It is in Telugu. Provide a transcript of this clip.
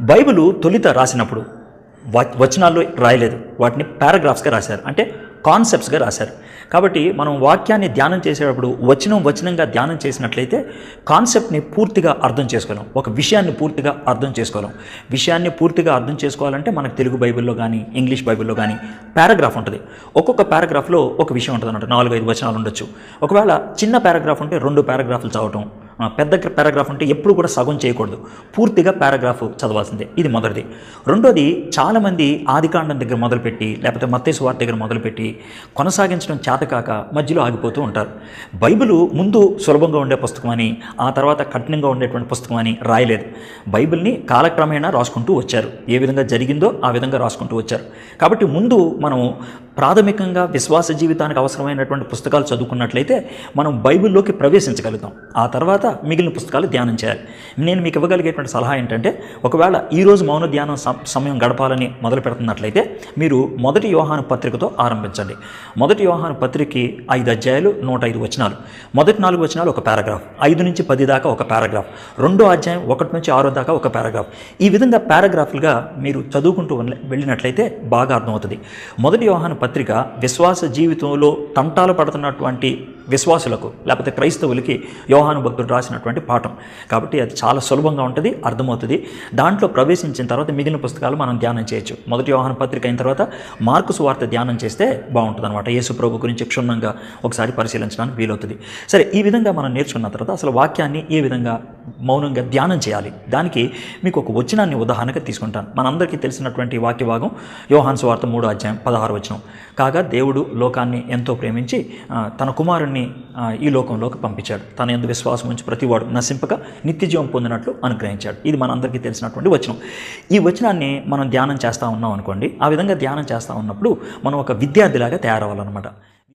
బైబిలు తొలిత రాసినప్పుడు వచనాల్లో రాయలేదు, వాటిని పారాగ్రాఫ్స్గా రాశారు, అంటే కాన్సెప్ట్స్గా రాశారు. కాబట్టి మనం వాక్యాన్ని ధ్యానం చేసేటప్పుడు వచనంగా ధ్యానం చేసినట్లయితే కాన్సెప్ట్ని పూర్తిగా అర్థం చేసుకోలేం, ఒక విషయాన్ని పూర్తిగా అర్థం చేసుకోలేం. విషయాన్ని పూర్తిగా అర్థం చేసుకోవాలంటే మనకు తెలుగు బైబిల్లో కానీ ఇంగ్లీష్ బైబిల్లో కానీ పారాగ్రాఫ్ ఉంటుంది. ఒక్కొక్క పారాగ్రాఫ్లో ఒక విషయం ఉంటుంది అన్నట్టు, 4-5 వచనాలు ఉండొచ్చు. ఒకవేళ చిన్న పారాగ్రాఫ్ ఉంటే 2 పారాగ్రాఫ్లు చదవటం, పెద్ద పారాగ్రాఫ్ ఉంటే ఎప్పుడు కూడా సగం చేయకూడదు, పూర్తిగా పారాగ్రాఫ్ చదవాల్సిందే. ఇది మొదటిది. రెండోది, చాలామంది ఆదికాండం దగ్గర మొదలుపెట్టి లేకపోతే మత్తయి సువార్త దగ్గర మొదలుపెట్టి కొనసాగించడం చేతకాక మధ్యలో ఆగిపోతూ ఉంటారు. బైబిలు ముందు సులభంగా ఉండే పుస్తకం అని, ఆ తర్వాత కఠినంగా ఉండేటువంటి పుస్తకం అని రాయలేదు. బైబిల్ని కాలక్రమేణా రాసుకుంటూ వచ్చారు, ఏ విధంగా జరిగిందో ఆ విధంగా రాసుకుంటూ వచ్చారు. కాబట్టి ముందు మనం ప్రాథమికంగా విశ్వాస జీవితానికి అవసరమైనటువంటి పుస్తకాలు చదువుకున్నట్లయితే మనం బైబిల్లోకి ప్రవేశించగలుగుతాం. ఆ తర్వాత మిగిలిన పుస్తకాలు ధ్యానం చేయాలి. నేను మీకు ఇవ్వగలిగేటువంటి సలహా ఏంటంటే, ఒకవేళ ఈరోజు మౌన ధ్యానం సమయం గడపాలని మొదలు పెడుతున్నట్లయితే మీరు 1 యోహాను పత్రికతో ఆరంభించండి. 1 యోహాను పత్రికకి 5 అధ్యాయాలు, 105 వచనాలు. మొదటి 4 వచనాలు ఒక పారాగ్రాఫ్, 5 నుంచి 10 దాకా ఒక పారాగ్రాఫ్, 2వ అధ్యాయం 1 నుంచి 6 దాకా ఒక పారాగ్రాఫ్. ఈ విధంగా పారాగ్రాఫ్లుగా మీరు చదువుకుంటూ వెళ్ళినట్లయితే బాగా అర్థమవుతుంది. 1 యోహాను పత్రిక విశ్వాస జీవితంలో తంటాలు పడుతున్నటువంటి విశ్వాసులకు లేకపోతే క్రైస్తవులకి యోహాను భక్తుడు రాసినటువంటి పాఠం. కాబట్టి అది చాలా సులభంగా ఉంటుంది, అర్థమవుతుంది. దాంట్లో ప్రవేశించిన తర్వాత మిగిలిన పుస్తకాలు మనం ధ్యానం చేయొచ్చు. 1 యోహాను పత్రిక అయిన తర్వాత మార్కు సువార్త ధ్యానం చేస్తే బాగుంటుంది అనమాట. యేసు ప్రభు గురించి క్షుణ్ణంగా ఒకసారి పరిశీలించడానికి వీలవుతుంది. సరే, ఈ విధంగా మనం నేర్చుకున్న తర్వాత అసలు వాక్యాన్ని ఏ విధంగా మౌనంగా ధ్యానం చేయాలి, దానికి మీకు ఒక వచనాన్ని ఉదాహరణగా తీసుకుంటాను. మనందరికీ తెలిసినటువంటి వాక్య భాగం యోహాను సువార్త 3వ అధ్యాయం 16వ వచనం. కాగా దేవుడు లోకాన్ని ఎంతో ప్రేమించి తన కుమారుణ్ణి ఈ లోకంలోకి పంపించాడు, తన యందు విశ్వాసం ఉంచి ప్రతివాడు నశింపక నిత్యజీవం పొందినట్లు అనుగ్రహించాడు. ఇది మనందరికీ తెలిసినటువంటి వచనం. ఈ వచనాన్ని మనం ధ్యానం చేస్తూ ఉన్నాం అనుకోండి. ఆ విధంగా ధ్యానం చేస్తూ ఉన్నప్పుడు మనం ఒక విద్యార్థిలాగా తయారవ్వాలన్నమాట.